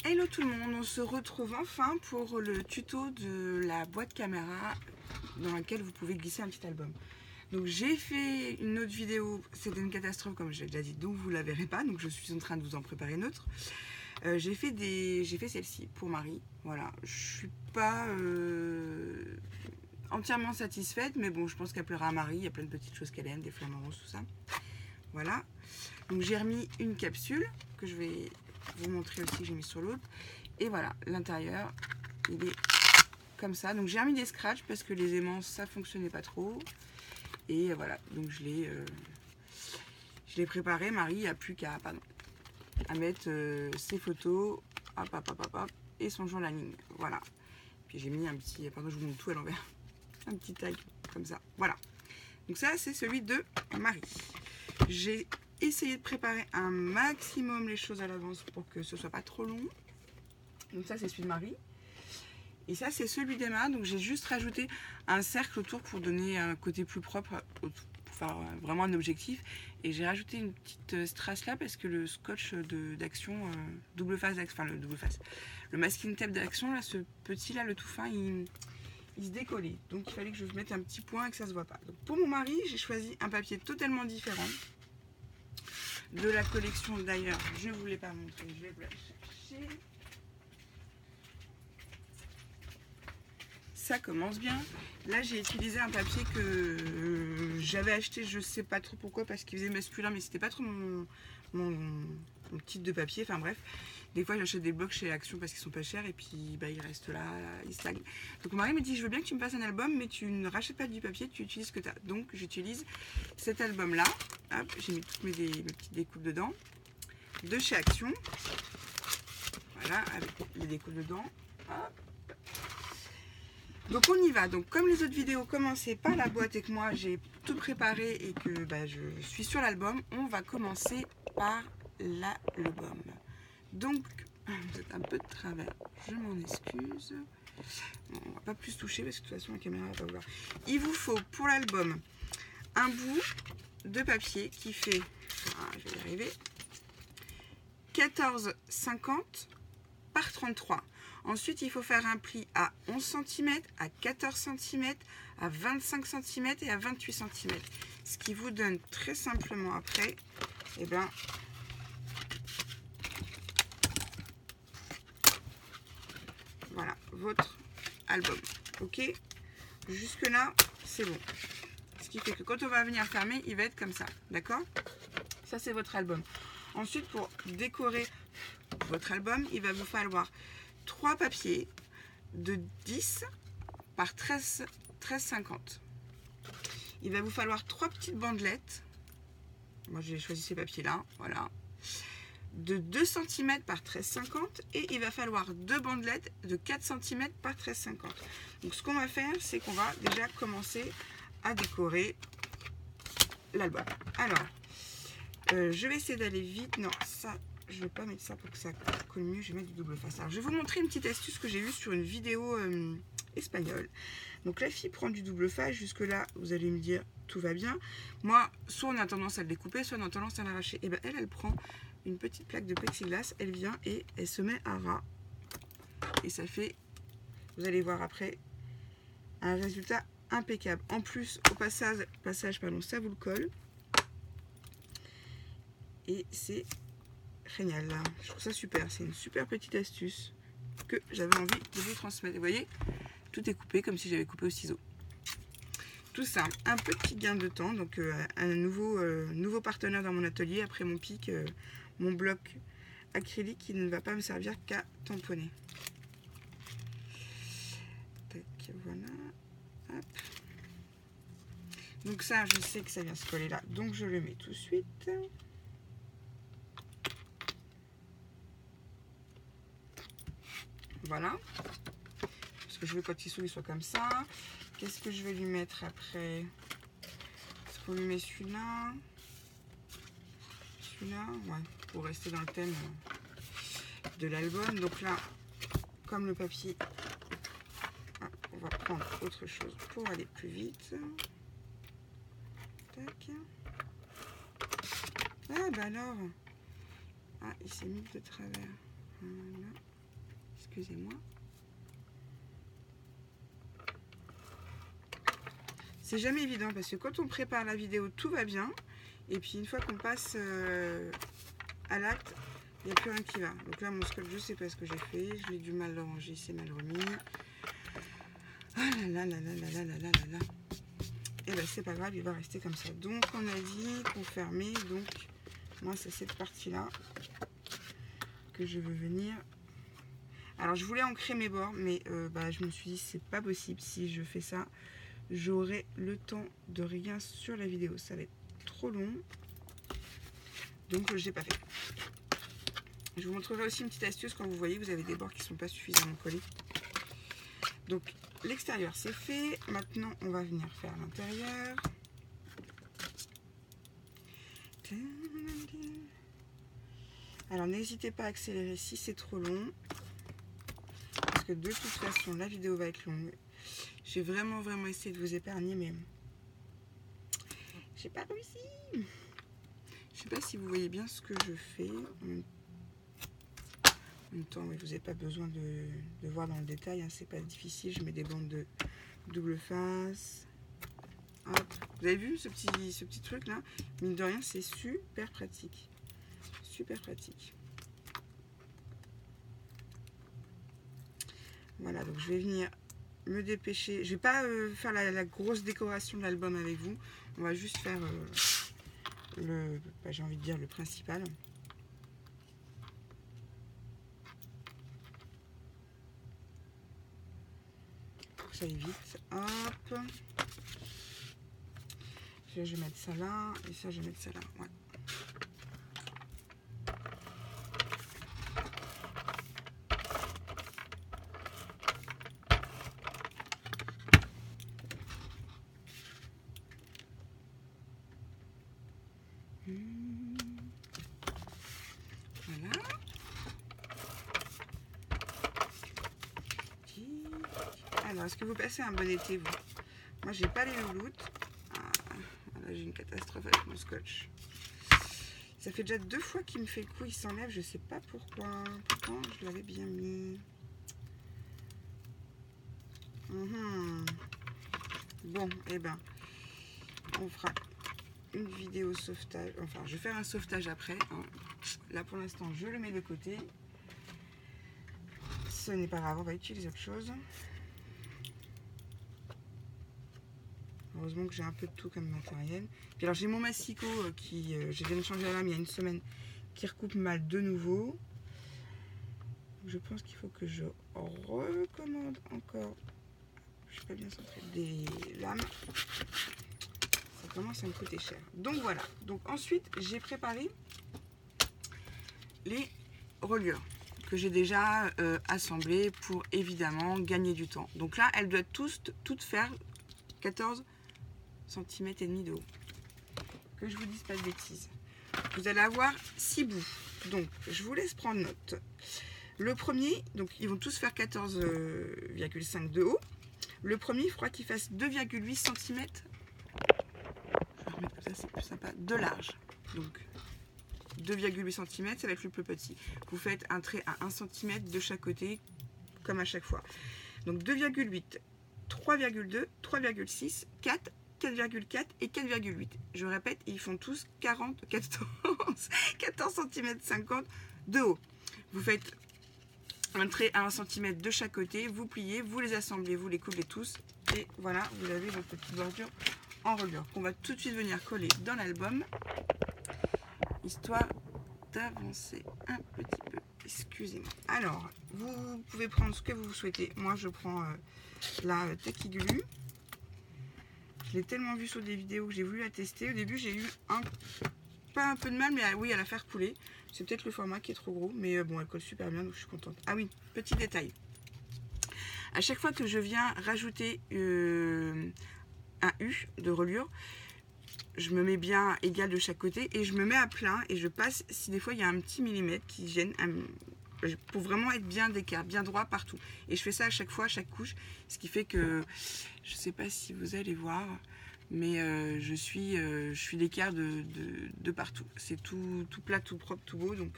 Hello tout le monde, on se retrouve enfin pour le tuto de la boîte caméra dans laquelle vous pouvez glisser un petit album. Donc j'ai fait une autre vidéo, c'était une catastrophe comme j'ai déjà dit, donc vous la verrez pas, donc je suis en train de vous en préparer une autre. J'ai fait celle-ci pour Marie, voilà, je suis pas entièrement satisfaite, mais bon, je pense qu'elle plaira à Marie, il y a plein de petites choses qu'elle aime, des flamants roses, tout ça. Voilà, donc j'ai remis une capsule que je vais vous montrer aussi, j'ai mis sur l'autre. Et voilà, l'intérieur, il est comme ça. Donc j'ai remis des scratchs parce que les aimants, ça fonctionnait pas trop. Et voilà, donc je l'ai préparé. Marie n'a plus qu'à mettre ses photos, hop, et son journaling. Voilà. Puis j'ai mis un petit, pardon, je vous montre tout à l'envers. Un petit tag comme ça. Voilà. Donc ça, c'est celui de Marie. J'ai essayé de préparer un maximum les choses à l'avance pour que ce soit pas trop long. Donc ça, c'est celui de Marie. Et ça, c'est celui d'Emma. Donc j'ai juste rajouté un cercle autour pour donner un côté plus propre, pour faire vraiment un objectif. Et j'ai rajouté une petite strass là parce que le scotch d'action double face, enfin le double face, le masking tape d'action là, ce petit là, le tout fin, il se décollait. Donc il fallait que je mette un petit point et que ça se voit pas. Donc pour mon mari, j'ai choisi un papier totalement différent de la collection. D'ailleurs, je ne vous l'ai pas montré, je vais vous la chercher. Ça commence bien. Là, j'ai utilisé un papier que j'avais acheté, je sais pas trop pourquoi, parce qu'il faisait masculin, mais c'était pas trop mon type de papier. Enfin bref, des fois j'achète des blocs chez Action parce qu'ils sont pas chers et puis bah, ils restent là, ils stagnent. Donc mon mari me dit, je veux bien que tu me fasses un album, mais tu ne rachètes pas du papier, tu utilises ce que tu as. Donc j'utilise cet album là. Hop, j'ai mis toutes mes petites découpes dedans, de chez Action. Voilà, avec les découpes dedans. Hop. Donc on y va. Donc comme les autres vidéos commençaient par la boîte et que moi j'ai tout préparé et que bah, je suis sur l'album, on va commencer par l'album. Donc vous êtes un peu de travers, je m'en excuse. Bon, on va pas plus toucher parce que de toute façon la caméra va pas voir. Il vous faut pour l'album un bout de papier qui fait, je vais y arriver, 14,50 par 33. Ensuite, il faut faire un pli à 11 cm, à 14 cm, à 25 cm et à 28 cm. Ce qui vous donne très simplement après, eh ben, voilà, votre album. Ok, jusque là, c'est bon. Ce qui fait que quand on va venir fermer, il va être comme ça. D'accord? Ça, c'est votre album. Ensuite, pour décorer votre album, il va vous falloir 3 papiers de 10 par 13,50. Il va vous falloir 3 petites bandelettes. Moi j'ai choisi ces papiers là, voilà. De 2 cm par 13,50 et il va falloir 2 bandelettes de 4 cm par 13,50. Donc ce qu'on va faire, c'est qu'on va déjà commencer à décorer l'album. Alors, je vais essayer d'aller vite. Non, ça, je ne vais pas mettre ça pour que ça colle mieux, je vais mettre du double face. Alors, je vais vous montrer une petite astuce que j'ai vue sur une vidéo espagnole. Donc, la fille prend du double face. Jusque-là, vous allez me dire, tout va bien. Moi, soit on a tendance à le découper, soit on a tendance à l'arracher. Et bien, elle prend une petite plaque de plexiglas, elle vient et elle se met à ras. Et ça fait, vous allez voir après, un résultat impeccable. En plus, au passage, ça vous le colle. Et c'est génial là, je trouve ça super, c'est une super petite astuce que j'avais envie de vous transmettre. Vous voyez, tout est coupé comme si j'avais coupé au ciseau. Tout ça, un petit gain de temps, donc un nouveau partenaire dans mon atelier après mon pic, mon bloc acrylique qui ne va pas me servir qu'à tamponner. Tac, voilà. Hop. Donc ça, je sais que ça vient se coller là, donc je le mets tout de suite. Voilà, parce que je veux que quand il soit comme ça. Qu'est-ce que je vais lui mettre après? Est-ce qu'on lui met celui-là? Celui-là, ouais, pour rester dans le thème de l'album. Donc là, comme le papier, on va prendre autre chose pour aller plus vite. Tac. Ah bah alors, il s'est mis de travers. Voilà. excusez-moi. C'est jamais évident parce que quand on prépare la vidéo, tout va bien. Et puis une fois qu'on passe à l'acte, il n'y a plus rien qui va. Donc là, mon scotch, je ne sais pas ce que j'ai fait. Je l'ai du mal rangé, c'est mal remis. Ah là là là là là là là là là là. Et ben c'est pas grave, il va rester comme ça. Donc on a dit qu'on fermait. Donc moi, c'est cette partie-là que je veux venir. Alors je voulais ancrer mes bords, mais je me suis dit c'est pas possible. Si je fais ça, j'aurai le temps de rien sur la vidéo. Ça va être trop long. Donc je l'ai pas fait. Je vous montrerai aussi une petite astuce quand vous voyez que vous avez des bords qui ne sont pas suffisamment collés. Donc l'extérieur c'est fait. Maintenant on va venir faire l'intérieur. Alors n'hésitez pas à accélérer si c'est trop long. Parce que de toute façon la vidéo va être longue. J'ai vraiment essayé de vous épargner mais j'ai pas réussi. Je sais pas si vous voyez bien ce que je fais. En même temps, oui, vous n'avez pas besoin de voir dans le détail, hein, c'est pas difficile. Je mets des bandes de double face. Hop. Vous avez vu ce petit truc là? Mine de rien, c'est super pratique. Super pratique. Voilà, donc je vais venir me dépêcher. Je vais pas faire la grosse décoration de l'album avec vous. On va juste faire j'ai envie de dire le principal. Ça aille vite. Hop. Je vais mettre ça là. Et ça, je vais mettre ça là. Ouais. Voilà. Alors, est-ce que vous passez un bon été, vous? Moi, j'ai pas les louloutes. Là, j'ai une catastrophe avec mon scotch. Ça fait déjà 2 fois qu'il me fait le coup, il s'enlève, je sais pas pourquoi. Pourtant, je l'avais bien mis. Bon, et ben, on fera une vidéo sauvetage. Enfin, je vais faire un sauvetage après. Hein. Là, pour l'instant, je le mets de côté. Ce n'est pas grave, on va utiliser autre chose. Heureusement que j'ai un peu de tout comme matériel. Puis alors, j'ai mon massicot qui, je viens de changer la lame il y a une semaine, qui recoupe mal de nouveau. Je pense qu'il faut que je recommande encore. Je suis pas bien centrée. Des lames. Ça commence à me coûter cher. Donc voilà. Donc ensuite, j'ai préparé les reliures que j'ai déjà assemblées pour évidemment gagner du temps. Donc là, elles doivent toutes faire 14 cm et demi de haut. Que je vous dise pas de bêtises. Vous allez avoir 6 bouts. Donc je vous laisse prendre note. Le premier, donc ils vont tous faire 14,5 de haut. Le premier, il faudra qu'il fasse 2,8 cm. Je vais remettre comme ça, c'est plus sympa. De large. Donc 2,8 cm, ça va être le plus petit. Vous faites un trait à 1 cm de chaque côté, comme à chaque fois. Donc 2,8, 3,2, 3,6, 4, 4,4 et 4,8. Je répète, ils font tous 14 cm 50 de haut. Vous faites un trait à 1 cm de chaque côté, vous pliez, vous les assemblez, vous les coulez tous. Et voilà, vous avez votre petite bordure en reliure qu'on va tout de suite venir coller dans l'album, histoire d'avancer un petit peu. Excusez-moi. Alors, vous pouvez prendre ce que vous souhaitez. Moi, je prends la Takigulu. Je l'ai tellement vue sur des vidéos que j'ai voulu la tester. Au début, j'ai eu pas un peu de mal, mais oui, à la faire couler. C'est peut-être le format qui est trop gros, mais bon, elle colle super bien, donc je suis contente. Ah oui, petit détail. À chaque fois que je viens rajouter un U de reliure, je me mets bien égal de chaque côté et je me mets à plein et je passe si des fois il y a un petit millimètre qui gêne pour vraiment être bien d'écart, bien droit partout. Et je fais ça à chaque fois, à chaque couche, ce qui fait que je sais pas si vous allez voir, mais je suis d'écart de partout. C'est tout plat, tout propre, tout beau, donc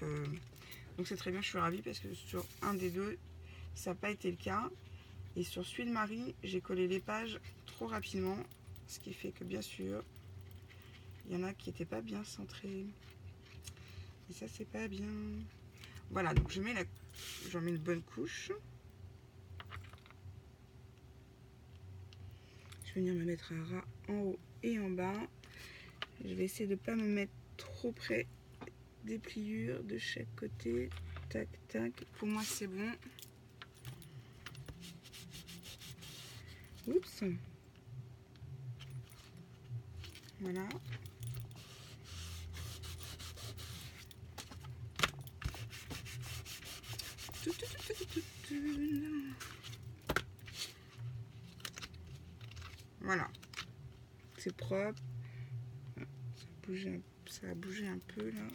c'est très bien. Je suis ravie parce que sur un des deux, Ça n'a pas été le cas. Et sur celui de Marie, j'ai collé les pages trop rapidement. Ce qui fait que bien sûr, il y en a qui n'étaient pas bien centrés. Et ça, c'est pas bien. Voilà, donc j'en mets une bonne couche. Je vais venir me mettre un ras en haut et en bas. Je vais essayer de ne pas me mettre trop près des pliures de chaque côté. Tac, tac. Pour moi, c'est bon. Oups. Voilà. Voilà. C'est propre. Ça a bougé un peu là.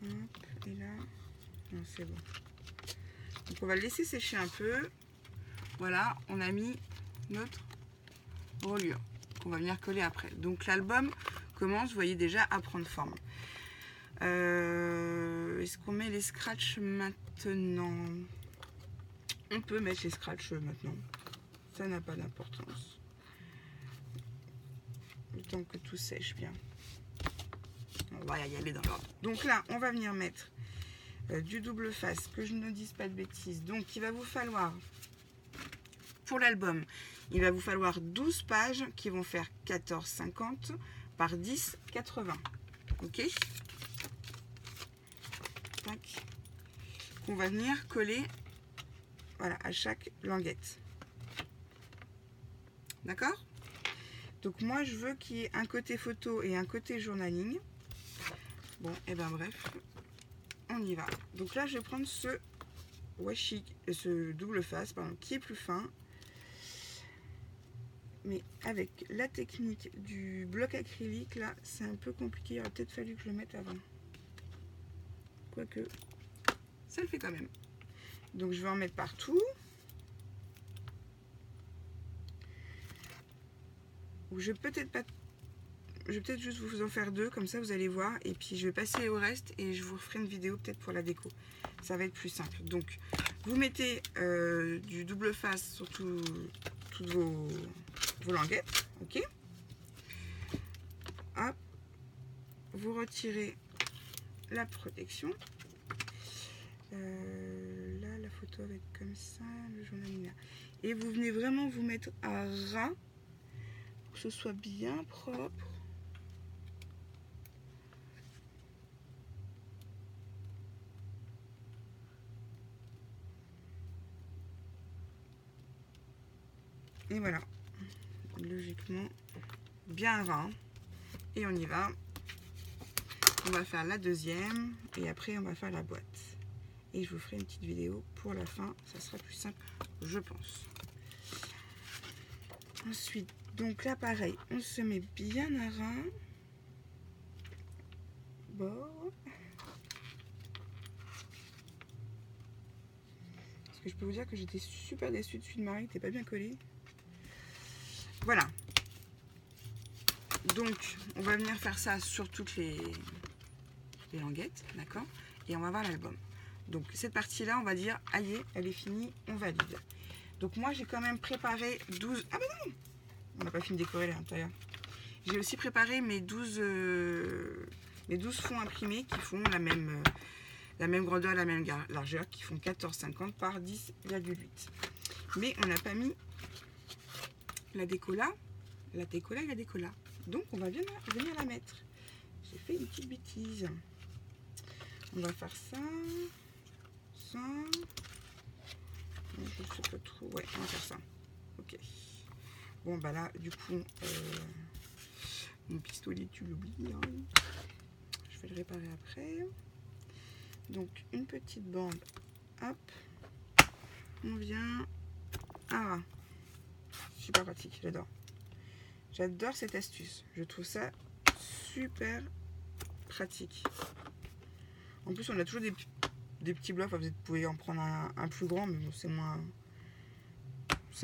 Hop, et là. Non, c'est bon. Donc on va le laisser sécher un peu. Voilà, on a mis notre reliure qu'on va venir coller après. Donc l'album commence, vous voyez déjà, à prendre forme. Est-ce qu'on met les scratchs maintenant? On peut mettre les scratchs maintenant. Ça n'a pas d'importance. Le temps que tout sèche bien. On va y aller dans l'ordre. Donc là, on va venir mettre du double face, que je ne dise pas de bêtises. Donc il va vous falloir, pour l'album, il va vous falloir 12 pages qui vont faire 14,50 par 10,80. Ok? Tac. On va venir coller, voilà, à chaque languette. D'accord? Donc moi je veux qu'il y ait un côté photo et un côté journaling. Bon, et ben bref, on y va. Donc là je vais prendre ce washi, ce double face, pardon, qui est plus fin. Mais avec la technique du bloc acrylique, là, c'est un peu compliqué. Il aurait peut-être fallu que je le mette avant. Quoique, ça le fait quand même. Donc je vais en mettre partout. Ou je vais peut-être pas... Je vais peut-être juste vous en faire deux, comme ça vous allez voir. Et puis je vais passer au reste et je vous ferai une vidéo peut-être pour la déco. Ça va être plus simple. Donc vous mettez du double face sur toutes vos languettes. Ok. Hop. Vous retirez la protection. Là, la photo va être comme ça. Le journal là. Et vous venez vraiment vous mettre à ras pour que ce soit bien propre. Et voilà, logiquement, bien ras. Et on y va. On va faire la deuxième et après on va faire la boîte. Et je vous ferai une petite vidéo pour la fin. Ça sera plus simple, je pense. Ensuite, donc là pareil, on se met bien à ras. Bord. Parce que je peux vous dire que j'étais super déçue de celui de Marie, qui n'était pas bien collé. Voilà. Donc, on va venir faire ça sur toutes les languettes, d'accord? Et on va voir l'album. Donc, cette partie-là, on va dire, aïe, elle est finie, on valide. Donc, moi, j'ai quand même préparé 12... Ah, ben non! On n'a pas fini de décorer l'intérieur. J'ai aussi préparé mes 12 fonds imprimés qui font la même grandeur, la même largeur, qui font 14,50 par 10,8. Mais on n'a pas mis la déco là, et la déco là. Donc on va venir la mettre. J'ai fait une petite bêtise. On va faire ça. Ça. Je sais pas trop. Ouais, on va faire ça. Ok. Bon bah là, du coup, mon pistolet, tu l'oublies. Hein. Je vais le réparer après. Donc une petite bande. Hop. On vient. Ah. Super pratique, j'adore. J'adore cette astuce. Je trouve ça super pratique. En plus, on a toujours des petits blocs. Enfin, vous pouvez en prendre un plus grand, mais bon, c'est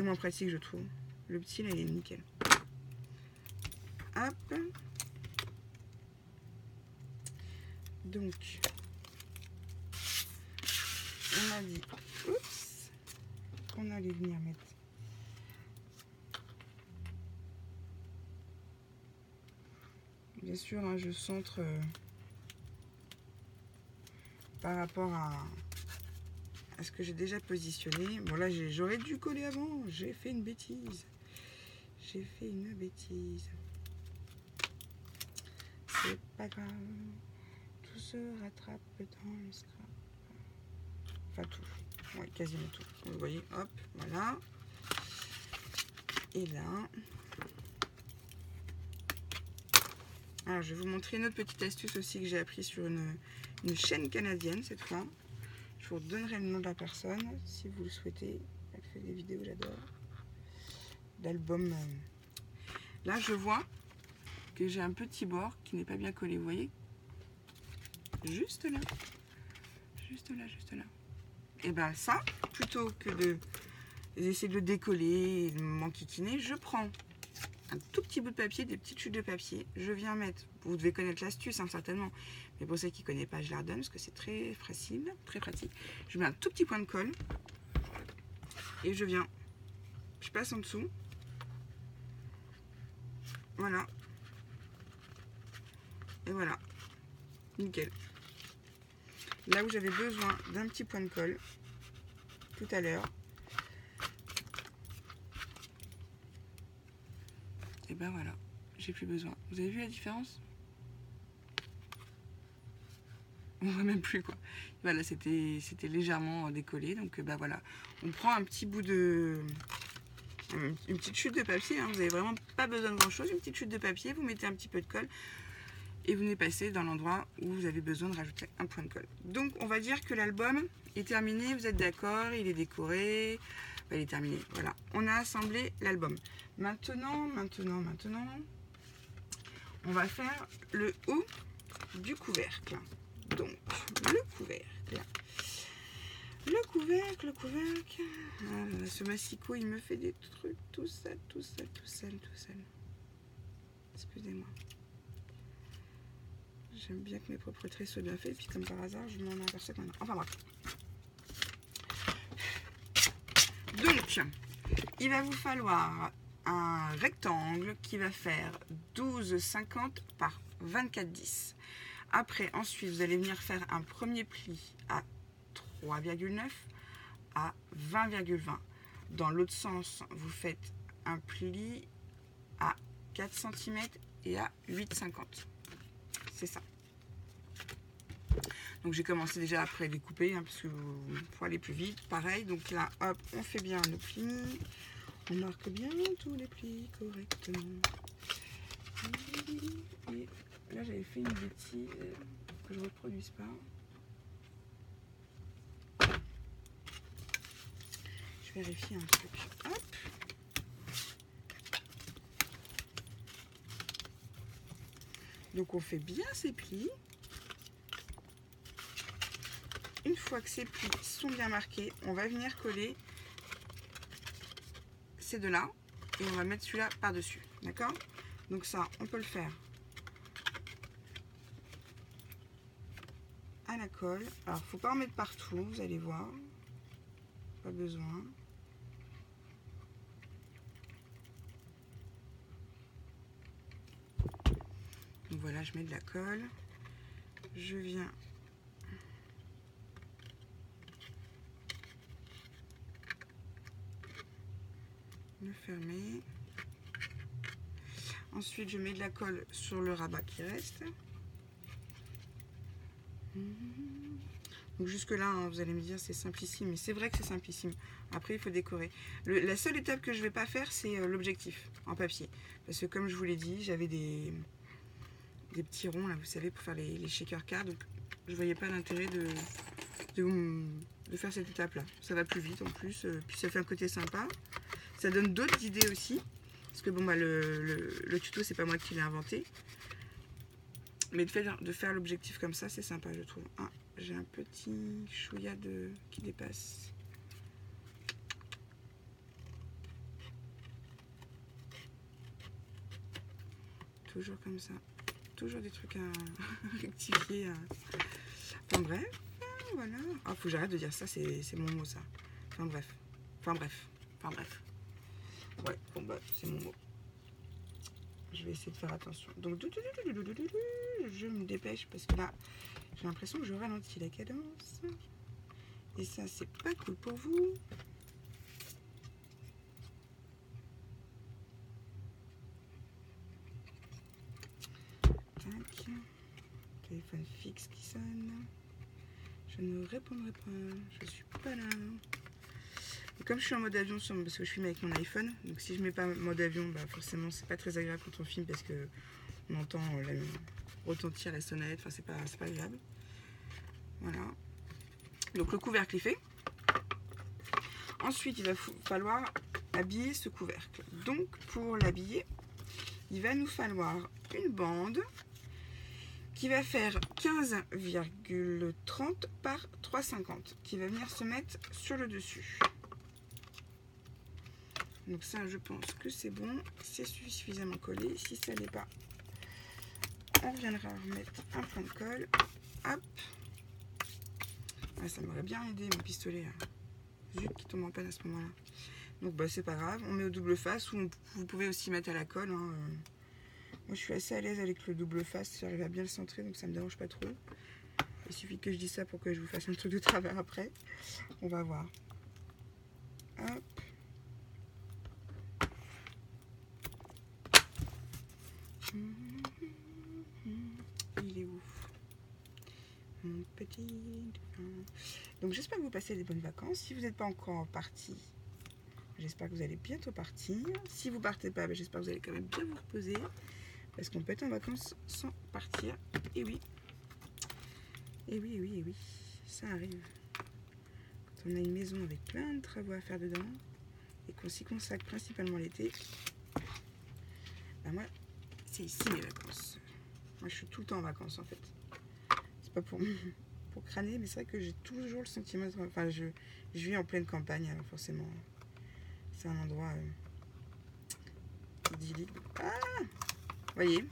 moins pratique, je trouve. Le petit, là, il est nickel. Hop. Donc, on a dit, oups, qu'on allait venir mettre. Bien sûr, hein, je centre par rapport à ce que j'ai déjà positionné. Bon là, j'aurais dû coller avant. J'ai fait une bêtise. J'ai fait une bêtise. C'est pas grave. Tout se rattrape dans le scrap. Enfin tout. Ouais, quasiment tout. Vous voyez, hop, voilà. Et là. Alors, je vais vous montrer une autre petite astuce aussi que j'ai appris sur une chaîne canadienne cette fois. Je vous donnerai le nom de la personne si vous le souhaitez. Elle fait des vidéos, j'adore. D'albums. Là, je vois que j'ai un petit bord qui n'est pas bien collé. Vous voyez? Juste là. Juste là, juste là. Et bien ça, plutôt que d'essayer de le décoller et de m'enquiquiner, je prends un tout petit bout de papier, des petites chutes de papier. Je viens mettre, vous devez connaître l'astuce hein, certainement, mais pour ceux qui ne connaissent pas, je la redonne parce que c'est très facile, très pratique. Je mets un tout petit point de colle et je passe en dessous. Voilà. Et voilà. Nickel. Là où j'avais besoin d'un petit point de colle tout à l'heure, et ben voilà, j'ai plus besoin. Vous avez vu la différence? On voit même plus quoi. Voilà, c'était légèrement décollé. Donc bah voilà, on prend un petit bout de, une petite chute de papier. Hein. Vous n'avez vraiment pas besoin de grand chose. Une petite chute de papier, vous mettez un petit peu de colle et vous venez passer dans l'endroit où vous avez besoin de rajouter un point de colle. Donc on va dire que l'album est terminé. Vous êtes d'accord? Il est décoré. Il est terminé. Voilà, on a assemblé l'album. Maintenant, on va faire le haut du couvercle. Donc, le couvercle. Ah, ce massicot, il me fait des trucs tout seul. Excusez-moi. J'aime bien que mes propres traits soient bien faits. Et puis, comme par hasard, je m'en aperçois maintenant. Enfin, bref. Donc, il va vous falloir un rectangle qui va faire 12,50 par 24,10. Après, ensuite, vous allez venir faire un premier pli à 3,9 à 20,20. Dans l'autre sens, vous faites un pli à 4 cm et à 8,50. C'est ça. Donc j'ai commencé déjà après découper, hein, parce que pour aller plus vite, pareil. Donc là, hop, on fait bien nos plis. On marque bien tous les plis correctement. Et là, j'avais fait une bêtise que je ne reproduise pas. Je vérifie un truc. Hop. Donc on fait bien ces plis. Une fois que ces plis sont bien marqués, on va venir coller ces deux-là et on va mettre celui-là par-dessus. D'accord? Donc ça, on peut le faire à la colle. Alors, faut pas en mettre partout, vous allez voir. Pas besoin. Donc voilà, je mets de la colle. Je viens le fermer. Ensuite, je mets de la colle sur le rabat qui reste. Donc jusque là, hein, vous allez me dire c'est simplissime, mais c'est vrai que c'est simplissime. Après, il faut décorer. La seule étape que je ne vais pas faire, c'est l'objectif en papier. Parce que comme je vous l'ai dit, j'avais des petits ronds, là, vous savez, pour faire les shaker cards. Donc je ne voyais pas l'intérêt de faire cette étape-là. Ça va plus vite en plus, puis ça fait un côté sympa. Ça donne d'autres idées aussi. Parce que bon, bah, le tuto, c'est pas moi qui l'ai inventé. Mais de faire l'objectif comme ça, c'est sympa, je trouve. Ah, j'ai un petit chouïa qui dépasse. Toujours comme ça. Toujours des trucs à rectifier. Enfin bref, voilà. Ah, faut que j'arrête de dire ça, c'est mon mot ça. Enfin bref. Enfin bref. Enfin bref. Ouais, bon bah c'est mon mot. Je vais essayer de faire attention. Donc je me dépêche parce que là, j'ai l'impression que je ralentis la cadence. Et ça, c'est pas cool pour vous. Tac. Téléphone fixe qui sonne. Je ne répondrai pas. Je suis pas là. Et comme je suis en mode avion, parce que je filme avec mon iPhone, donc si je mets pas mode avion, bah forcément c'est pas très agréable quand on filme parce que on entend retentir la sonnette. Enfin, c'est pas agréable. Voilà. Donc le couvercle est fait. Ensuite, il va falloir habiller ce couvercle. Donc pour l'habiller, il va nous falloir une bande qui va faire 15,30 par 3,50 qui va venir se mettre sur le dessus. Donc ça, je pense que c'est bon, c'est suffisamment collé. Si ça n'est pas, on viendra remettre un point de colle. Hop. Ah, ça m'aurait bien aidé mon pistolet là. Zut, qui tombe en panne à ce moment-là. Donc bah c'est pas grave, on met au double face ou vous pouvez aussi mettre à la colle. Hein. Moi je suis assez à l'aise avec le double face, j'arrive à bien le centrer donc ça me dérange pas trop. Il suffit que je dise ça pour que je vous fasse un truc de travers après. On va voir. Hop. Il est où mon petit... Donc j'espère que vous passez des bonnes vacances. Si vous n'êtes pas encore parti, j'espère que vous allez bientôt partir. Si vous partez pas, ben, j'espère que vous allez quand même bien vous reposer. Parce qu'on peut être en vacances sans partir. Et oui. Et oui, et oui, et oui. Ça arrive. Quand on a une maison avec plein de travaux à faire dedans et qu'on s'y consacre principalement l'été, ben moi, c'est ici mes vacances. Moi, je suis tout le temps en vacances en fait. C'est pas pour crâner, mais c'est vrai que j'ai toujours le sentiment de... Enfin, je vis en pleine campagne, alors forcément, c'est un endroit idyllique. Ah, vous voyez,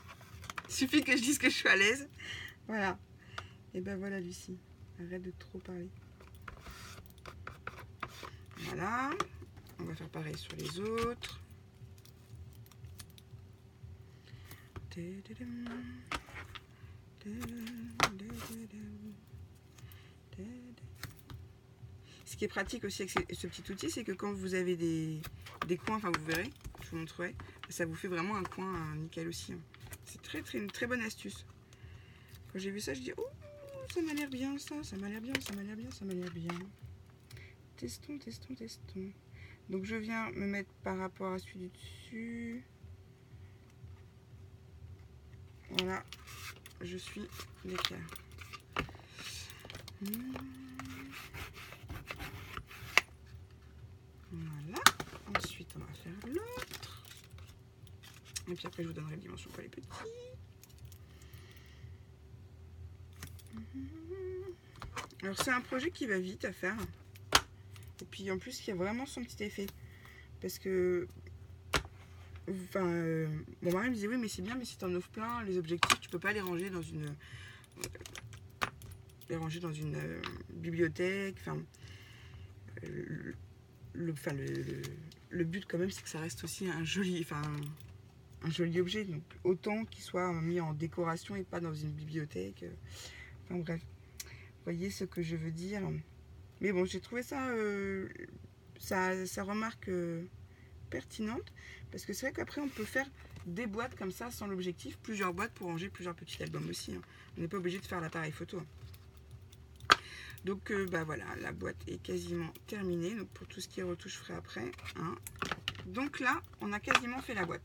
il suffit que je dise que je suis à l'aise. Voilà. Et ben voilà, Lucie, arrête de trop parler. Voilà. On va faire pareil sur les autres. Ce qui est pratique aussi avec ce petit outil, c'est que quand vous avez des coins, enfin vous verrez, je vous montrerai, ça vous fait vraiment un coin nickel aussi. C'est une très bonne astuce. Quand j'ai vu ça, je dis oh, ça m'a l'air bien ça, ça m'a l'air bien, ça m'a l'air bien, ça m'a l'air bien. Testons, testons, testons. Donc je viens me mettre par rapport à celui du dessus. Voilà, je suis l'écart. Voilà. Ensuite, on va faire l'autre. Et puis après, je vous donnerai les dimensions pour les petits. Alors, c'est un projet qui va vite à faire. Et puis, en plus, il y a vraiment son petit effet. Parce que... Enfin, mon mari me disait, oui, mais c'est bien, mais si tu en offres plein, les objectifs, tu peux pas les ranger dans une... bibliothèque. Enfin, le but quand même, c'est que ça reste aussi un joli objet, donc autant qu'il soit mis en décoration et pas dans une bibliothèque. Enfin bref, vous voyez ce que je veux dire. Mais bon, j'ai trouvé ça sa remarque pertinente, parce que c'est vrai qu'après on peut faire des boîtes comme ça sans l'objectif, plusieurs boîtes pour ranger plusieurs petits albums aussi. Hein. On n'est pas obligé de faire l'appareil photo. Donc bah voilà, la boîte est quasiment terminée. Donc pour tout ce qui est retouche, je ferai après. Hein. Donc là, on a quasiment fait la boîte.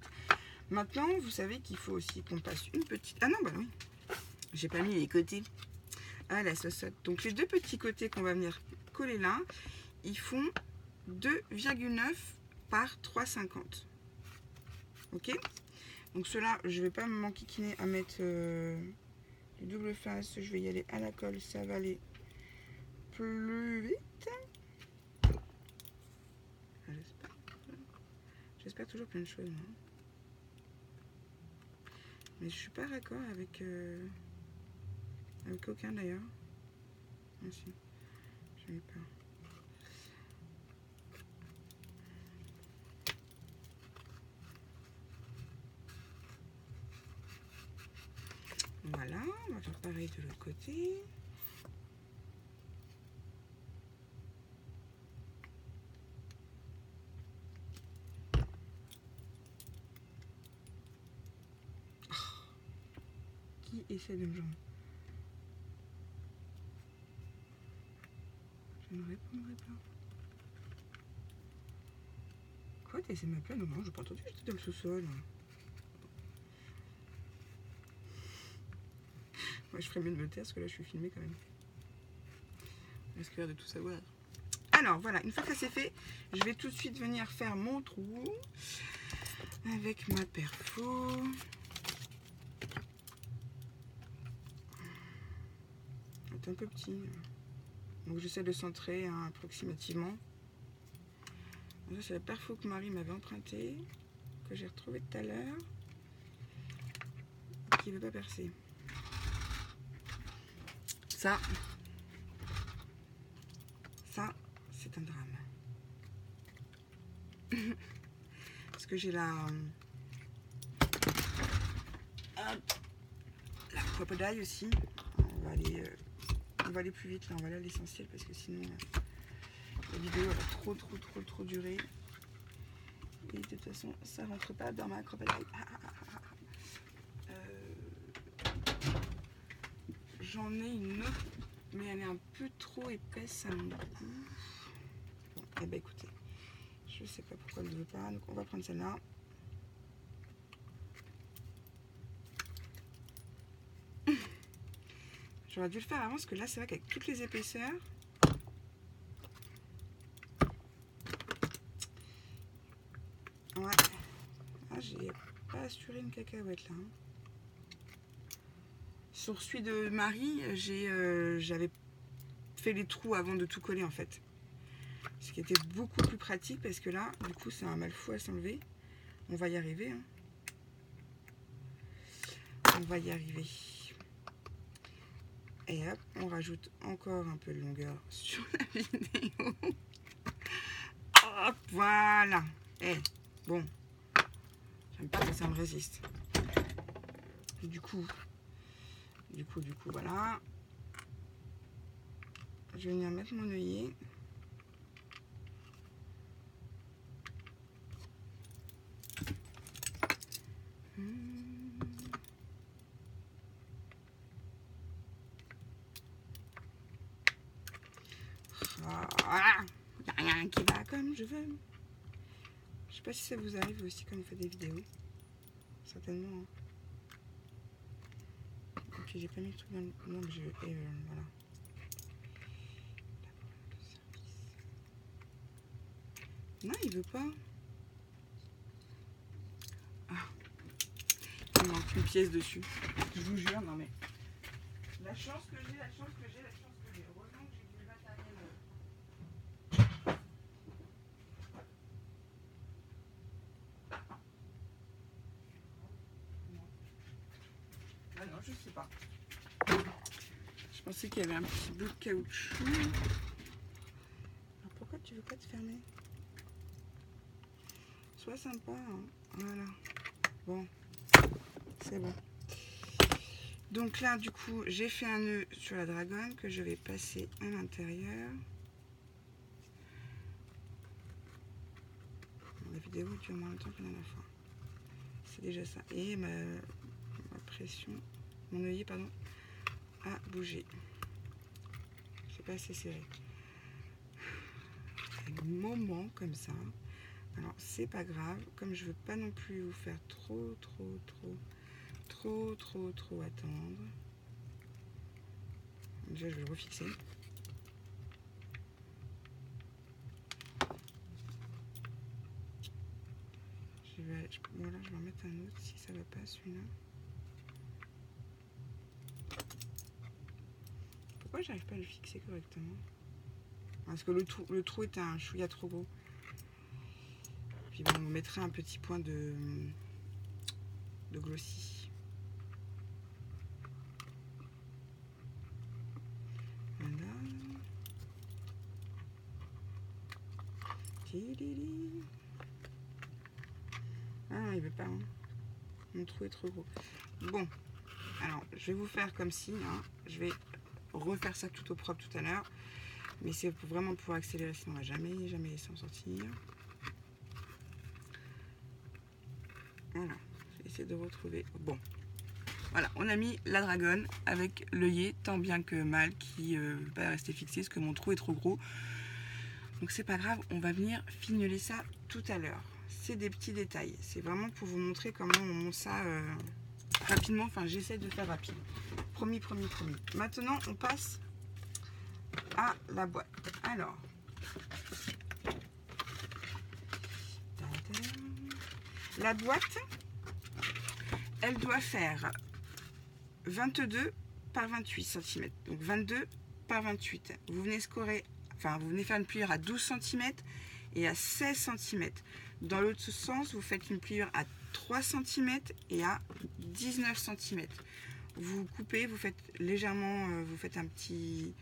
Maintenant, vous savez qu'il faut aussi qu'on passe une petite... Ah non, bah oui, j'ai pas mis les côtés. Ah la sauce. Donc les deux petits côtés qu'on va venir coller là, ils font 2,9 par 3,50. Ok. Donc cela, je vais pas m'enquiquiner à mettre du double face. Je vais y aller à la colle, ça va aller plus vite. J'espère toujours plein de choses. Moi. Mais je suis pas d'accord avec aucun d'ailleurs. Aussi. J'ai eu peur. Voilà, on va faire pareil de l'autre côté. Qui essaie de me joindre? Je ne répondrai pas. Quoi, t'essaies de m'appeler? Non, j'ai pas entendu, j'étais dans le sous-sol. Ouais, je ferais mieux de me taire parce que là je suis filmée quand même. Je risque de tout savoir. Alors voilà, une fois que ça c'est fait, je vais tout de suite venir faire mon trou avec ma perfo. C'est un peu petit. Donc j'essaie de centrer hein, approximativement. Ça c'est la perfo que Marie m'avait empruntée, que j'ai retrouvée tout à l'heure, qui ne veut pas percer. Ça, c'est un drame. Parce que j'ai la crocodile aussi. On va aller plus vite là, on va aller à l'essentiel parce que sinon la vidéo elle va trop durer. Et de toute façon, ça rentre pas dans ma crocodile. J'en ai une autre, mais elle est un peu trop épaisse à mon goût. Bon, eh ben écoutez, je sais pas pourquoi elle ne veut pas, donc on va prendre celle-là. J'aurais dû le faire avant, parce que là, c'est vrai qu'avec toutes les épaisseurs, ouais, ah, j'ai pas assuré une cacahuète là. Hein. Sur celui de Marie, j'avais fait les trous avant de tout coller en fait. Ce qui était beaucoup plus pratique parce que là, du coup, c'est un mal fou à s'enlever. On va y arriver. Hein. On va y arriver. Et hop, on rajoute encore un peu de longueur sur la vidéo. Hop, voilà. Eh, bon. J'aime pas que ça me résiste. Et du coup, voilà. Je vais venir mettre mon œillet. Voilà. Il n'y a rien qui va comme je veux. Je sais pas si ça vous arrive aussi quand vous faites des vidéos. Certainement. Hein. Ok, j'ai pas mis le truc dans le... Non, mais je... voilà. Non, il veut pas. Ah. Il manque une pièce dessus. Je vous jure, non mais... La chance que j'ai. Heureusement que j'ai du matériel. Ah non, je sais pas. Je pensais qu'il y avait un petit bout de caoutchouc. Alors pourquoi tu veux pas te fermer? Sois sympa. Hein. Voilà. Bon. C'est bon. Donc là, du coup, j'ai fait un nœud sur la dragonne que je vais passer à l'intérieur. La vidéo dure moins longtemps que la dernière fois. C'est déjà ça. Et ma pression, mon œillet, pardon, a bougé. C'est pas assez serré. Des moments comme ça. Alors, c'est pas grave. Comme je veux pas non plus vous faire trop attendre. Déjà, je vais le refixer. Voilà, je vais en mettre un autre si ça va pas celui-là. Pourquoi j'arrive pas à le fixer correctement? Parce que le trou est un chouïa trop gros. Puis bon, on mettrait un petit point de glossy. Voilà. Ah, il veut pas. Hein. Mon trou est trop gros. Bon, alors je vais vous faire comme si. Hein, je vais refaire ça tout au propre tout à l'heure. Mais c'est vraiment pour accélérer, sinon on va jamais s'en sortir. Voilà, je vais essayer de retrouver. Bon, voilà, on a mis la dragonne avec l'œillet tant bien que mal qui va rester fixé parce que mon trou est trop gros. Donc c'est pas grave, on va venir fignoler ça tout à l'heure. C'est des petits détails, c'est vraiment pour vous montrer comment on monte ça rapidement. Enfin, j'essaie de faire rapide. Promis. Maintenant, on passe à la boîte. Alors, la boîte, elle doit faire 22 par 28 cm. Donc 22 par 28. Vous venez scorer, enfin vous venez faire une pliure à 12 cm et à 16 cm. Dans l'autre sens, vous faites une pliure à 3 cm et à 19 cm. Vous coupez, vous faites légèrement, vous faites un petit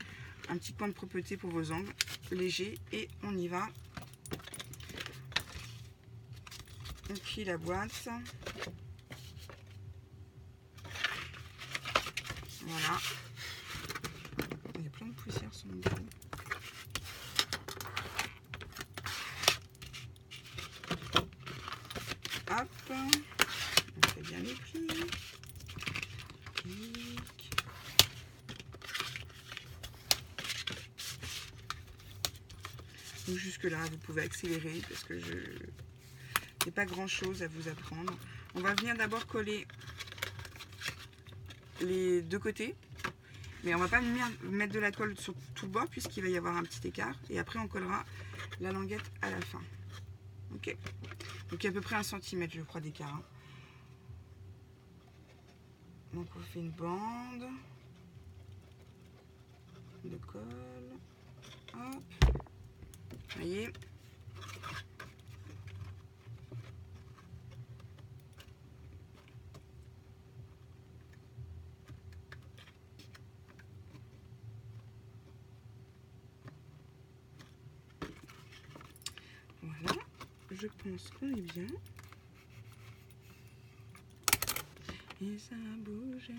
coin de propreté pour vos angles, léger, et on y va. On plie la boîte. Voilà. Il y a plein de poussière sur mon dos. Hop. On fait bien les plis. Donc jusque là, vous pouvez accélérer parce que je n'ai pas grand chose à vous apprendre. On va venir d'abord coller les deux côtés. Mais on va pas mettre de la colle sur tout le bord puisqu'il va y avoir un petit écart. Et après, on collera la languette à la fin. Ok. Donc, il y a à peu près 1 cm, je crois, d'écart. Hein. Donc, on fait une bande de colle. Hop. Vous voyez. Voilà. Je pense qu'on est bien. Et ça bouge.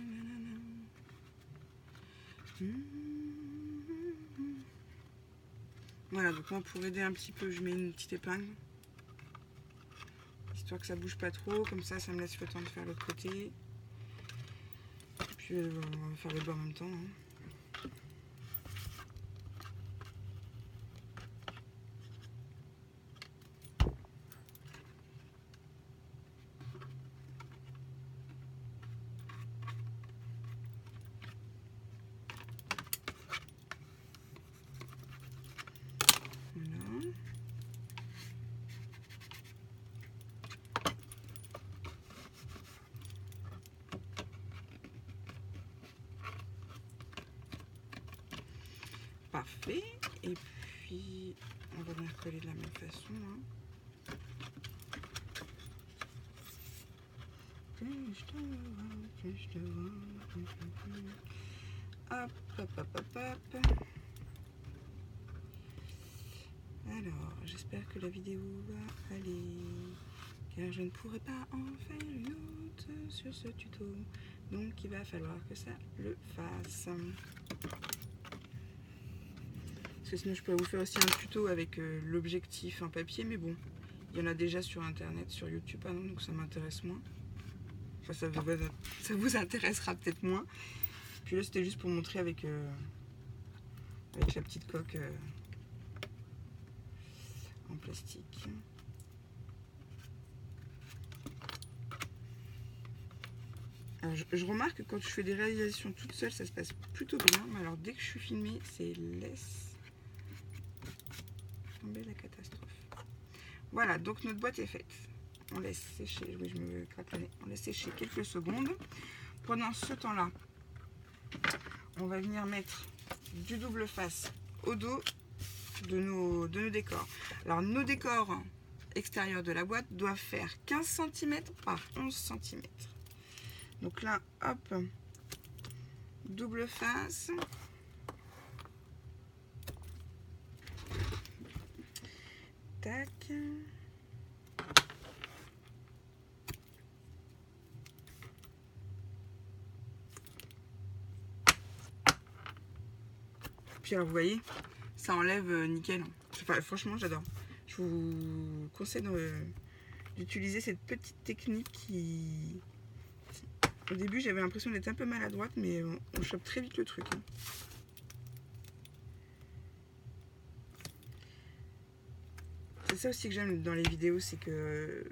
Voilà, donc moi pour aider un petit peu, je mets une petite épingle. Histoire que ça bouge pas trop, comme ça me laisse le temps de faire l'autre côté. Puis on va faire les deux en même temps. Hein. Parfait. Et puis, on va venir coller de la même façon. Hein. Hop, hop, hop, hop, hop. Alors, j'espère que la vidéo va aller, car je ne pourrai pas en faire une autre sur ce tuto. Donc, il va falloir que ça le fasse. Parce que sinon, je pourrais vous faire aussi un tuto avec l'objectif en papier, mais bon, il y en a déjà sur internet, sur YouTube, hein, donc ça m'intéresse moins. Enfin, ça vous intéressera peut-être moins. Puis là, c'était juste pour montrer avec la petite coque en plastique. Alors, je remarque que quand je fais des réalisations toute seule, ça se passe plutôt bien. Mais alors, dès que je suis filmée, c'est laisse tomber la catastrophe. Voilà, donc notre boîte est faite. On laisse sécher, oui, je me gratte le nez. On laisse sécher quelques secondes. Pendant ce temps-là, on va venir mettre du double face au dos de nos décors. Alors, nos décors extérieurs de la boîte doivent faire 15 cm par 11 cm. Donc là, hop, double face. tac. Puis alors vous voyez, ça enlève nickel. Enfin, franchement j'adore. Je vous conseille d'utiliser cette petite technique qui... Au début j'avais l'impression d'être un peu maladroite, mais on chope très vite le truc. Hein. C'est ça aussi que j'aime dans les vidéos, c'est que...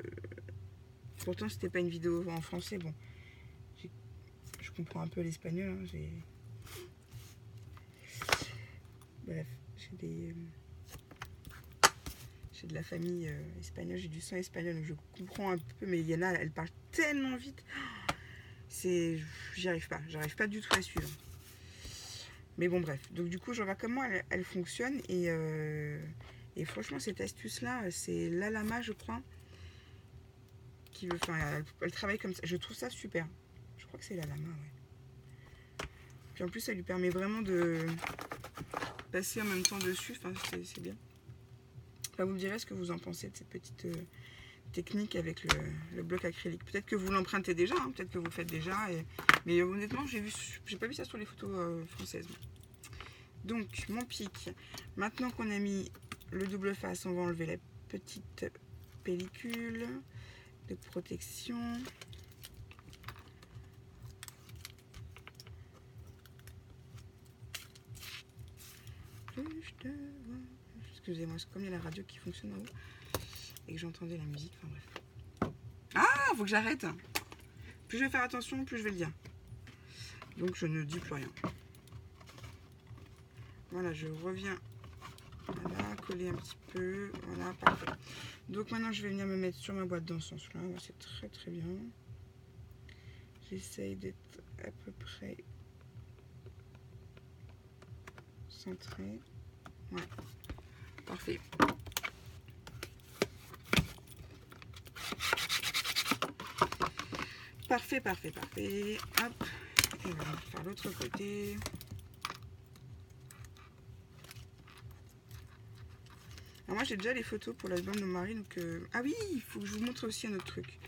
Pourtant c'était pas une vidéo en français, bon. Je comprends un peu l'espagnol, hein, bref, j'ai de la famille espagnole, j'ai du sang espagnol, donc je comprends un peu, mais Yana, elle parle tellement vite, j'arrive pas du tout à suivre. Mais bon, bref, donc du coup, je vois comment elle fonctionne, et franchement, cette astuce-là, c'est Lalama, je crois, qui veut, enfin, elle travaille comme ça, je trouve ça super. Je crois que c'est Lalama, ouais. Puis en plus, ça lui permet vraiment de passer en même temps dessus, enfin, c'est bien. Enfin, vous me direz ce que vous en pensez de cette petite technique avec le bloc acrylique. Peut-être que vous l'empruntez déjà, hein, peut-être que vous le faites déjà. Mais honnêtement, j'ai pas vu ça sur les photos françaises. Donc, mon pic. Maintenant qu'on a mis le double face, on va enlever la petite pellicule de protection. Excusez-moi, c'est comme il y a la radio qui fonctionne en haut et que j'entendais la musique, enfin bref. Ah, faut que j'arrête. Plus je vais faire attention, plus je vais le dire. Donc je ne dis plus rien. Voilà, je reviens. Voilà, coller un petit peu. Voilà, parfait. Donc maintenant je vais venir me mettre sur ma boîte dans ce sens-là. C'est très très bien. J'essaye d'être à peu près centré. Ouais, parfait. Parfait, parfait, parfait. Hop. Et on va faire l'autre côté. Alors moi j'ai déjà les photos pour l'album de mon mari. Donc ah oui, il faut que je vous montre aussi un autre truc.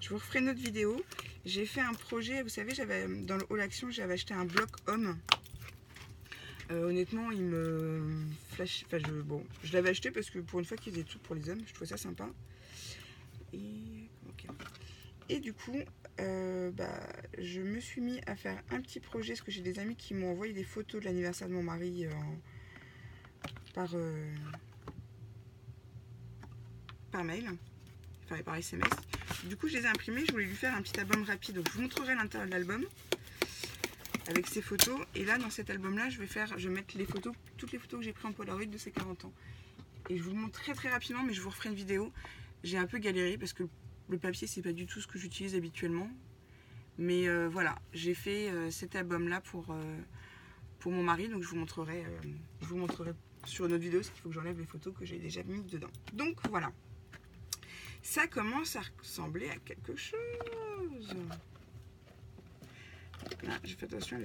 Je vous referai une autre vidéo. J'ai fait un projet, vous savez, j'avais dans le Haul Action, j'avais acheté un bloc homme. Honnêtement, il me flash. Enfin, bon, je l'avais acheté parce que pour une fois qu'ils faisaient tout pour les hommes, je trouvais ça sympa. Et du coup, je me suis mis à faire un petit projet parce que j'ai des amis qui m'ont envoyé des photos de l'anniversaire de mon mari par mail, enfin par SMS. Du coup, je les ai imprimés, je voulais lui faire un petit album rapide. Donc, je vous montrerai l'intérieur de l'album avec ces photos. Et là, dans cet album-là, je vais mettre les photos, toutes les photos que j'ai prises en Polaroid de ses 40 ans. Et je vous le montre très très rapidement, mais je vous referai une vidéo. J'ai un peu galéré parce que le papier, c'est pas du tout ce que j'utilise habituellement. Mais voilà, j'ai fait cet album-là pour mon mari. Donc, je vous montrerai sur une autre vidéo, parce qu'il faut que j'enlève les photos que j'ai déjà mises dedans. Donc, voilà. Ça commence à ressembler à quelque chose. Là, j'ai fait attention.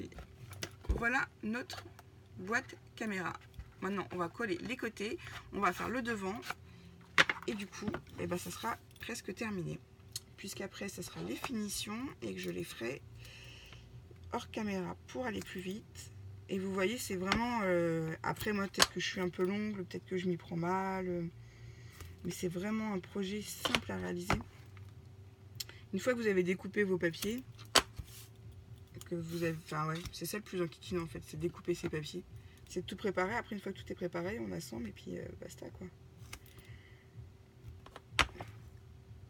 Voilà notre boîte caméra. Maintenant, on va coller les côtés. On va faire le devant. Et du coup, ça sera presque terminé. Puisqu'après, ça sera les finitions et que je les ferai hors caméra pour aller plus vite. Et vous voyez, c'est vraiment... après, moi, peut-être que je suis un peu longue, peut-être que je m'y prends mal... mais c'est vraiment un projet simple à réaliser. Une fois que vous avez découpé vos papiers, que vous avez, enfin ouais, c'est ça le plus enquiquinant en fait, c'est découper ces papiers. C'est tout préparé. Après, une fois que tout est préparé, on assemble et puis basta quoi.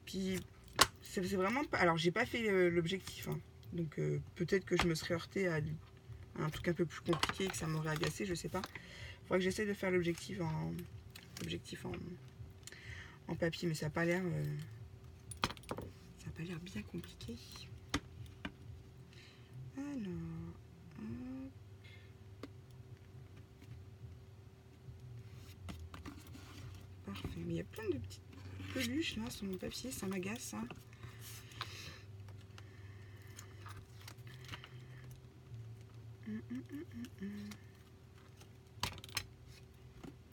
Puis c'est vraiment pas. Alors j'ai pas fait l'objectif, hein. Donc peut-être que je me serais heurtée à un truc un peu plus compliqué et que ça m'aurait agacé, je sais pas. Faudrait que j'essaie de faire l'objectif en papier, mais ça n'a pas l'air bien compliqué. Alors, hop. Parfait. Mais il y a plein de petites peluches là sur mon papier, ça m'agace ça.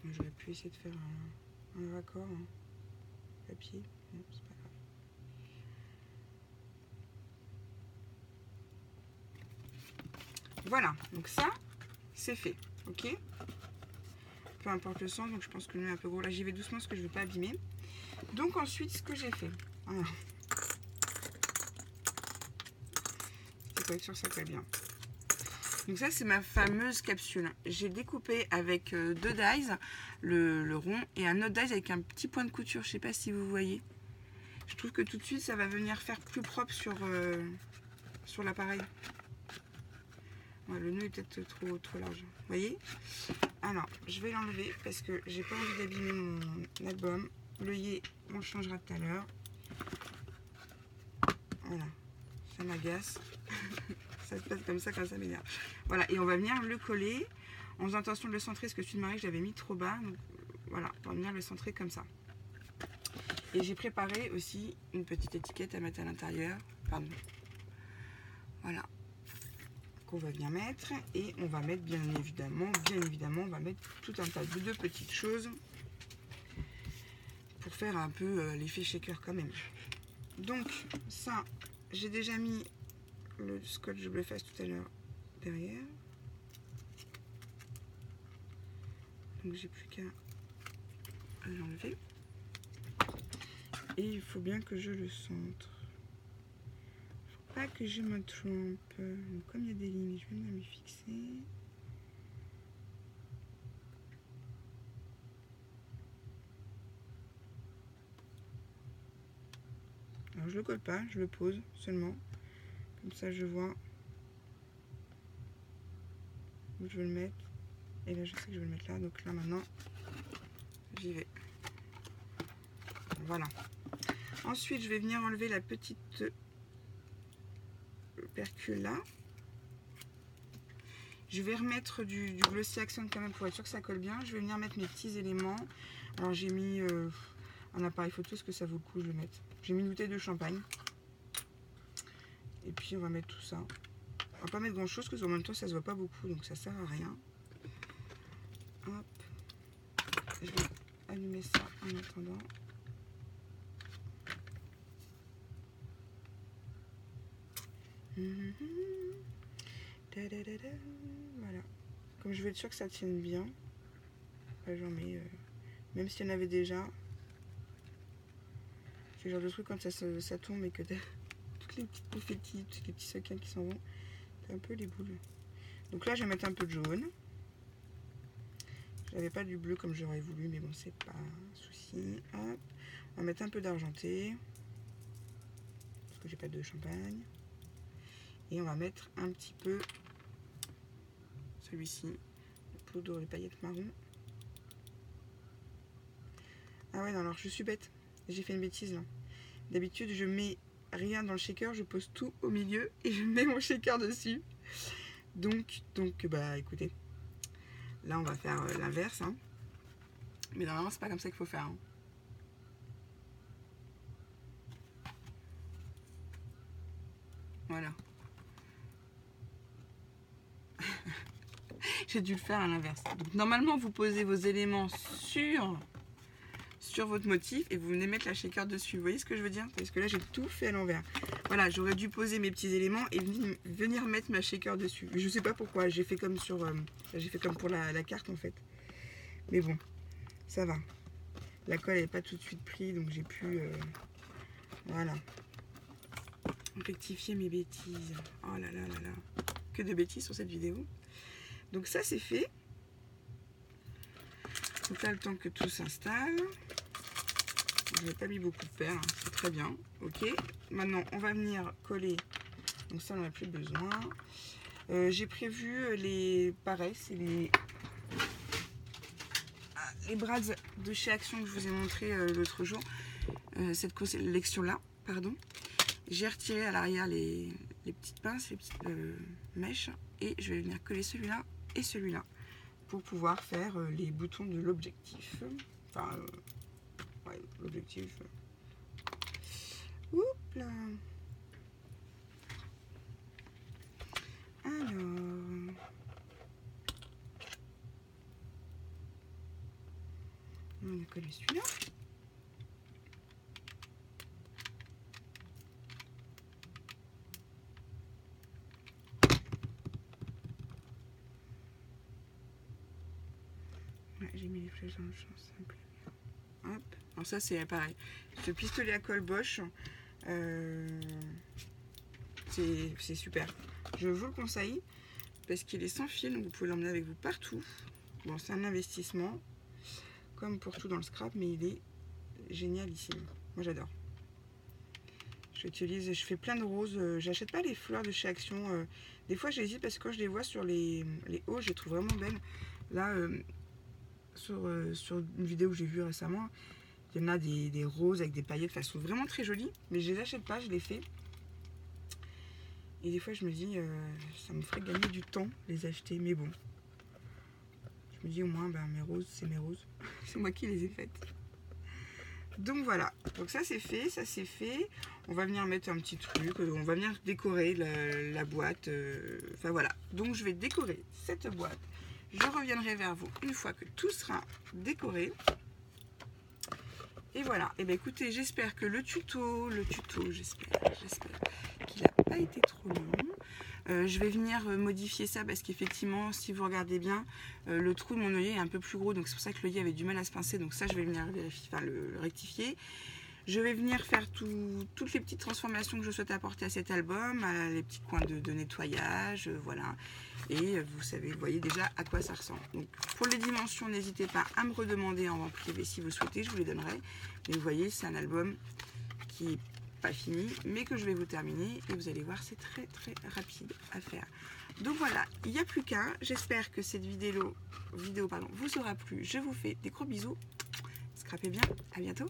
J'aurais pu essayer de faire un raccord, hein. Papier, non, c'est pas grave. Voilà, donc ça, c'est fait, ok. Peu importe le sens, donc je pense que le nœud est un peu gros. Là, j'y vais doucement parce que je ne veux pas abîmer. Donc ensuite, ce que j'ai fait, voilà. C'est pas sûr que ça colle bien. Donc ça, c'est ma fameuse capsule. J'ai découpé avec 2 dies, le rond, et un autre die avec un petit point de couture. Je sais pas si vous voyez. Je trouve que tout de suite, ça va venir faire plus propre sur l'appareil. Ouais, le nœud est peut-être trop large. Vous voyez? Alors, je vais l'enlever parce que j'ai pas envie d'abîmer mon album. L'œillet, on le changera tout à l'heure. Voilà, ça m'agace. Ça se passe comme ça quand ça m'énerve. Voilà, et on va venir le coller en faisant attention de le centrer parce que celui de Marie, je l'avais mis trop bas. Donc voilà, on va venir le centrer comme ça. Et j'ai préparé aussi une petite étiquette à mettre à l'intérieur. Pardon. Voilà. Qu'on va venir mettre. Et on va mettre bien évidemment, on va mettre tout un tas de petites choses pour faire un peu l'effet shaker quand même. Donc ça, j'ai déjà mis le scotch de Blueface tout à l'heure derrière. Donc j'ai plus qu'à l'enlever. Et il faut bien que je le centre. Faut pas que je me trompe. Donc, comme il y a des lignes, je vais venir m'y fixer. Alors je le colle pas, je le pose seulement. Comme ça je vois où je veux le mettre. Et là je sais que je vais le mettre là. Donc là maintenant, j'y vais. Voilà. Ensuite je vais venir enlever la petite percule là. Je vais remettre du Glossy Accent quand même pour être sûr que ça colle bien. Je vais venir mettre mes petits éléments. Alors j'ai mis un appareil photo, est-ce que ça vaut le coup de le mettre? J'ai mis une bouteille de champagne. Et puis on va mettre tout ça. On va pas mettre grand chose parce qu'en même temps ça se voit pas beaucoup, donc ça sert à rien. Hop. Je vais allumer ça en attendant. Voilà. Comme je veux être sûr que ça tienne bien, j'en mets, même s'il y en avait déjà. C'est le genre de truc quand ça tombe et que t'as toutes les petites confettis, tous les petits sequins qui s'en vont, t'as un peu les boules. Donc là je vais mettre un peu de jaune. J'avais pas du bleu comme j'aurais voulu, mais bon, c'est pas un souci. Hop. On va mettre un peu d'argenté, parce que j'ai pas de champagne. Et on va mettre un petit peu celui-ci, le poudre de paillettes marron. Ah ouais, non, alors je suis bête. J'ai fait une bêtise là. D'habitude, je mets rien dans le shaker, je pose tout au milieu et je mets mon shaker dessus. Donc bah écoutez, là on va faire l'inverse. Hein. Mais normalement, c'est pas comme ça qu'il faut faire. Hein. Voilà. J'ai dû le faire à l'inverse. Donc normalement, vous posez vos éléments sur votre motif et vous venez mettre la shaker dessus. Vous voyez ce que je veux dire? Parce que là, j'ai tout fait à l'envers. Voilà, j'aurais dû poser mes petits éléments et venir mettre ma shaker dessus. Je sais pas pourquoi. J'ai fait comme sur, j'ai fait comme pour la carte en fait. Mais bon, ça va. La colle n'est pas tout de suite prise, donc j'ai pu, voilà, rectifier mes bêtises. Oh là là là là. Que de bêtises sur cette vidéo. Donc ça, c'est fait. Donc là, le temps que tout s'installe. Je n'ai pas mis beaucoup de perles, hein, c'est très bien. Ok. Maintenant, on va venir coller. Donc ça, on n'en a plus besoin. J'ai prévu pareil, c'est les brads de chez Action que je vous ai montré l'autre jour. Cette collection-là, pardon. J'ai retiré à l'arrière les petites pinces, les petites mèches. Et je vais venir coller celui-là et celui-là pour pouvoir faire les boutons de l'objectif. Enfin, ouais, l'objectif. Oups là. Alors. On a collé celui-là. Ouais, j'ai mis les flèches dans le champ, ça me plaît bien. Hop. Alors ça c'est pareil. Ce pistolet à colle Bosch, c'est super. Je vous le conseille parce qu'il est sans fil, donc vous pouvez l'emmener avec vous partout. Bon, c'est un investissement, comme pour tout dans le scrap, mais il est génialissime. Moi j'adore. J'utilise, je fais plein de roses. J'achète pas les fleurs de chez Action. Des fois j'hésite parce que quand je les vois sur les hauts, je les trouve vraiment belles. Là, sur une vidéo que j'ai vue récemment, il y en a des roses avec des paillettes. Enfin, elles sont vraiment très jolies, mais je les achète pas, je les fais. Et des fois je me dis, ça me ferait gagner du temps les acheter, mais bon. Je me dis au moins, ben, mes roses, c'est mes roses. C'est moi qui les ai faites. Donc voilà, donc ça c'est fait, ça c'est fait. On va venir mettre un petit truc, on va venir décorer la boîte. Enfin voilà, donc je vais décorer cette boîte. Je reviendrai vers vous une fois que tout sera décoré. Et voilà, et bien écoutez, j'espère que le tuto, j'espère qu'il n'a pas été trop long. Je vais venir modifier ça parce qu'effectivement, si vous regardez bien, le trou de mon œillet est un peu plus gros, donc c'est pour ça que l'œillet avait du mal à se pincer. Donc ça, je vais venir vérifier, enfin, le rectifier. Je vais venir faire toutes les petites transformations que je souhaite apporter à cet album, les petits coins de nettoyage, voilà. Et vous voyez déjà à quoi ça ressemble. Donc pour les dimensions, n'hésitez pas à me redemander en privé si vous souhaitez, je vous les donnerai. Mais vous voyez, c'est un album qui n'est pas fini, mais que je vais vous terminer. Et vous allez voir, c'est très très rapide à faire. Donc voilà, il n'y a plus qu'un. J'espère que cette vidéo vous aura plu. Je vous fais des gros bisous. Scrapez bien, à bientôt.